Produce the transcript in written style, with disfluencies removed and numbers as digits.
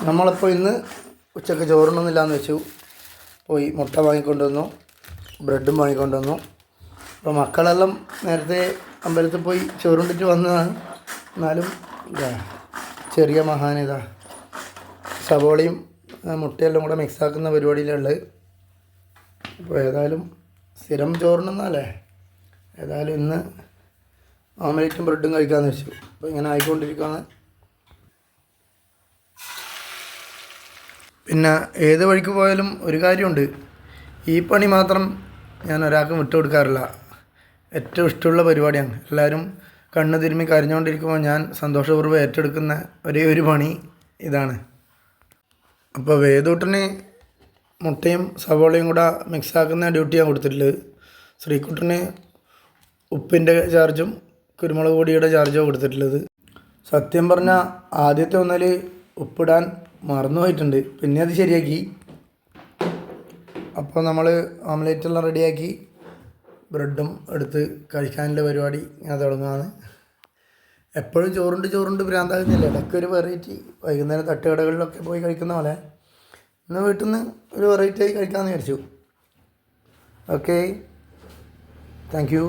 നമ്മളിപ്പോൾ ഇന്ന് ഉച്ചയ്ക്ക് ചോറുണ്ണുന്നില്ലാന്ന് വെച്ചു. പോയി മുട്ട വാങ്ങിക്കൊണ്ടുവന്നു, ബ്രെഡും വാങ്ങിക്കൊണ്ടുവന്നു. അപ്പോൾ മക്കളെല്ലാം നേരത്തെ അമ്പലത്തിൽ പോയി ചോറുണ്ടിട്ട് വന്നതാണ്. എന്നാലും ഇതാ ചെറിയ മഹാനിതാ സവോളയും മുട്ടയെല്ലാം കൂടെ മിക്സാക്കുന്ന പരിപാടിയിലുള്ളത്. അപ്പോൾ ഏതായാലും സ്ഥിരം ചോറുണ്ടെന്നല്ലേ, ഏതായാലും ഇന്ന് ഓംലേറ്റും ബ്രെഡും കഴിക്കാമെന്ന് വെച്ചു. അപ്പോൾ ഇങ്ങനെ ആയിക്കൊണ്ടിരിക്കുകയാണ്. പിന്നെ ഏത് വഴിക്ക് പോയാലും ഒരു കാര്യമുണ്ട്, ഈ പണി മാത്രം ഞാൻ ഒരാൾക്കും വിട്ടുകൊടുക്കാറില്ല. ഏറ്റവും ഇഷ്ടമുള്ള പരിപാടിയാണ്. എല്ലാവരും കണ്ണ് തിരുമ്മി കരഞ്ഞുകൊണ്ടിരിക്കുമ്പോൾ ഞാൻ സന്തോഷപൂർവ്വം ഏറ്റെടുക്കുന്ന ഒരേ ഒരു പണി ഇതാണ്. അപ്പോൾ വേദൂട്ടന് മുട്ടയും സവോളയും കൂടെ മിക്സാക്കുന്ന ഡ്യൂട്ടിയാണ് കൊടുത്തിട്ടുള്ളത്. ശ്രീകുട്ടന് ഉപ്പിൻ്റെ ചാർജും കുരുമുളക് പൊടിയുടെ ചാർജും കൊടുത്തിട്ടുള്ളത്. സത്യം പറഞ്ഞാൽ ആദ്യത്തെ ഒന്നിൽ ഉപ്പിടാൻ മറന്നുപോയിട്ടുണ്ട്, പിന്നെ അത് ശരിയാക്കി. അപ്പോൾ നമ്മൾ ഓംലേറ്റെല്ലാം റെഡിയാക്കി ബ്രെഡും എടുത്ത് കഴിക്കാനുള്ള പരിപാടി ഞാൻ തുടങ്ങുകയാണ്. എപ്പോഴും ചോറുണ്ട് ഭ്രാന്താകുന്നില്ല, ഇടയ്ക്ക് ഒരു വെറൈറ്റി. വൈകുന്നേരം തട്ടുകടകളിലൊക്കെ പോയി കഴിക്കുന്ന പോലെ ഇന്ന് വീട്ടിൽ നിന്ന് ഒരു വെറൈറ്റി ആയി കഴിക്കാമെന്ന് വിചാരിച്ചു. Okay, thank you.